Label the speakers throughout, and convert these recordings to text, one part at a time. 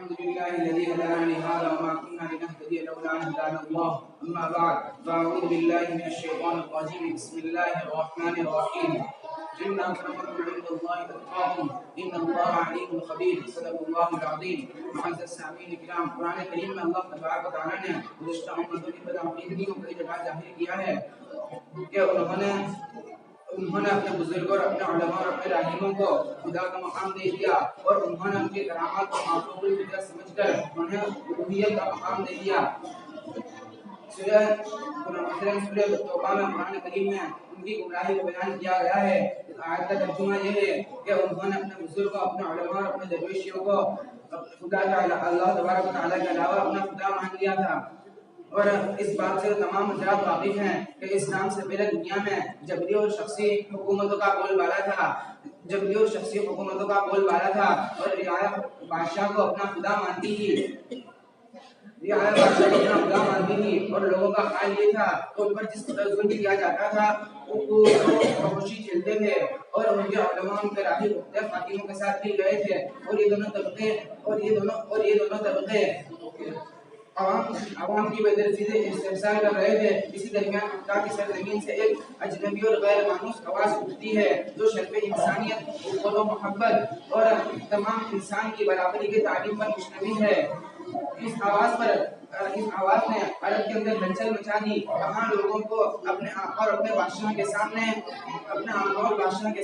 Speaker 1: الحمد لله الذي هدانا لهذا وما كنا لنهتدي لولا ان هدانا الله. اما بعد فاعوذ بالله من الشيطان الرجيم. بسم الله الرحمن الرحيم. ان اكرمكم عند الله اتقاكم ان الله عليم خبير. صدق الله العظيم. معزز السامعین کرام، قرآن کریم میں اللہ تبارک و تعالیٰ نے گزشتہ امتوں کی بدعقیدگی کو کئی جگہ ظاہر کیا ہے کہ انہوں نے اپنے بزرگوں اور اپنے علماء اور اپنے راہبوں کو خدا کا مقام دے دیا اور انہوں نے ان کی کرامات کو معصوم الفطرت سمجھ کر انہیں الوہیت کا مقام دے دیا۔ سورہ توبہ میں قرآن کریم میں ان کی گمراہی کو بیان کیا گیا ہے۔ اس آیت کا ترجمہ یہ ہے کہ انہوں نے اپنے بزرگوں، اپنے علماء اور اپنے درویشیوں کو خدا تعالیٰ اللہ تبارک و تعالیٰ کے علاوہ اپنا خدا مان لیا تھا۔ اور اس بات سے تمام حضرات واقف ہیں کہ اسلام سے پہلے دنیا میں جبری اور شخصی حکومتوں کا بول بالا تھا، جبری اور شخصی حکومتوں کا بول بالا تھا اور رعایا بادشاہ کو اپنا خدا مانتی تھی، رعایا بادشاہ کو اپنا خدا مانتی تھی اور لوگوں کا حال یہ تھا کہ ان پر جس قدر ظلم کیا جاتا تھا وہ خاموشی جھیلتے تھے اور ان کے علماء ان کے راہب مختلف حاکموں کے ساتھ بھی گئے تھے اور یہ دونوں طبقے عوام کی بدرسی سے استحصال کر رہے تھے۔ اسی درمیان مکہ کی سرزمین سے ایک اجنبی اور غیر مانوس آواز اٹھتی ہے جو شرف انسانیت، اخوت و محبت اور تمام انسان کی برابری کے تعلیم پر مشتمل ہے۔ اس آواز نے عرب کے اندر ہلچل مچا دی۔ وہاں لوگوں کو اپنے آقا اور اپنے بادشاہ کے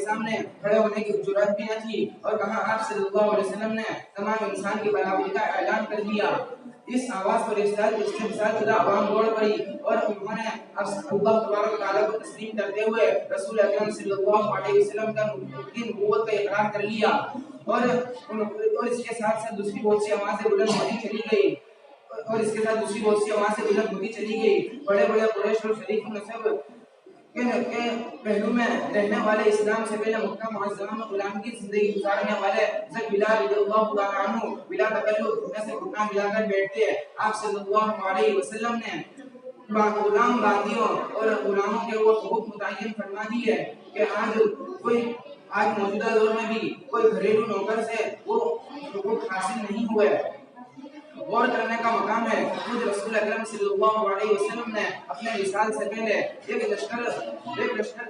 Speaker 1: سامنے کھڑے ہونے کی جرأت بھی نہ تھی اور کہاں آپ صلی اللہ علیہ وسلم نے تمام انسان کی برابری کا اعلان کر دیا۔ اس آواز پر استحصال شدہ عوام دوڑ پڑی اور انہوں نے اللہ تبارک و تعالیٰ کو تسلیم کرتے ہوئے رسول اکرم صلی اللہ علیہ وسلم کی نبوت کا اقرار کر لیا اور اس کے ساتھ ساتھ دوسری بہت سی آوازیں بلند ہوتی چلی گئی۔ بڑے بڑے قریش اور شریف نسب کے پہلو میں رہنے والے، اسلام سے پہلے مکہ معظمہ میں غلامی کی زندگی گزارنے والے حضرت بلال رضی اللہ تعالیٰ عنہ بلا تکلف گھٹنے سے گھٹنا ملا کر بیٹھتے۔ آپ صلی اللہ علیہ وسلم نے غلام باندیوں اور غلاموں کے وہ حقوق متعین فرما دی ہے کہ آج موجودہ دور میں بھی کوئی گھریلو نوکر سے وہ حقوق حاصل نہیں ہوئے۔ غور کرنے کا مقام ہے خود رسول اکرم صلی اللہ علیہ وسلم نے اپنے وصال سے پہلے ایک لشکر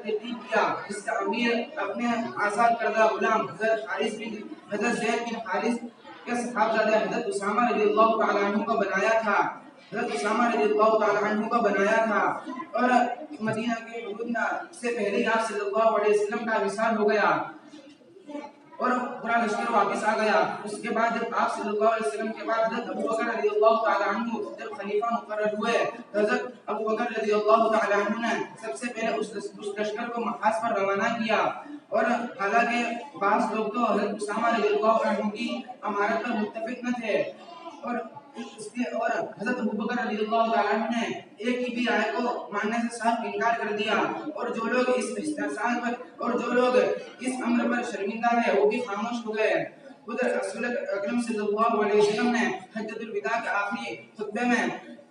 Speaker 1: ترتیب کیا جس کا امیر اپنے آزاد کردہ غلام حضرت زید بن حارث کے صحابزادہ حضرت اسامہ رضی اللہ تعالیٰ عنہ کو بنایا تھا اور مدینہ کے حدود سے پہلے آپ صلی اللہ علیہ وسلم کا وصال ہو گیا اور پورا لشکر واپس آ گیا۔ اس کے بعد جب آپ صلی اللہ علیہ وسلم کے بعد حضرت ابو بکر رضی اللہ تعالیٰ عنہ جب خلیفہ مقرر ہوئے، حضرت ابو بکر رضی اللہ تعالیٰ عنہ نے سب سے پہلے اس لشکر کو محاذ پر روانہ کیا اور حالانکہ بعض لوگ تو حضرت اسامہ رضی اللہ عنہ کی امارت پر متفق نہ تھے اور حضرت ابو بکر رضی اللہ تعالیٰ عنہ نے ایک کی بھی رائے کو ماننے سے صاف انکار کر دیا اور جو لوگ اس استحصال پر اور جو لوگ اس امر پر شرمندہ ہے وہ بھی خاموش ہو گئے۔ ادھر رسول اکرم صلی اللہ علیہ وسلم نے حجۃ الوداع کے آخری خطبے میں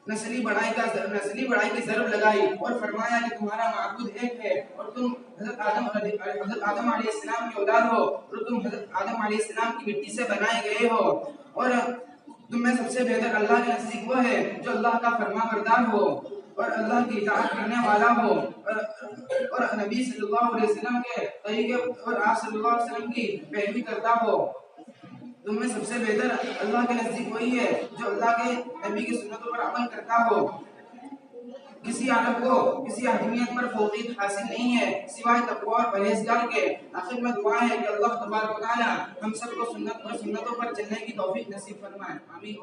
Speaker 1: نسلی بڑائی کی ضرب لگائی اور فرمایا کہ تمہارا معبود ایک ہے اور تم حضرت آدم علیہ السلام کی اولاد ہو اور تم حضرت آدم علیہ السلام کی مٹی سے بنائے گئے ہو اور تم میں سب سے بہتر اللہ کے نزدیک وہ ہے جو اللہ کا فرما بردار ہو اور اللہ کی اطاعت کرنے والا ہو اور نبی صلی اللہ علیہ وسلم کے طریقے اور آپ صلی اللہ علیہ وسلم کی پیروی کرتا ہو۔ تم میں سب سے بہتر اللہ کے نزدیک وہی ہے جو اللہ کے نبی کی سنتوں پر عمل کرتا ہو۔ کسی عالم کو کسی اہمیت پر فوقیت حاصل نہیں ہے سوائے تقوی اور پرہیزگار کے۔ آخر میں دعا ہے کہ اللہ تبارک و تعالی ہم سب کو سنتوں پر چلنے کی توفیق نصیب فرمائے۔ آمین۔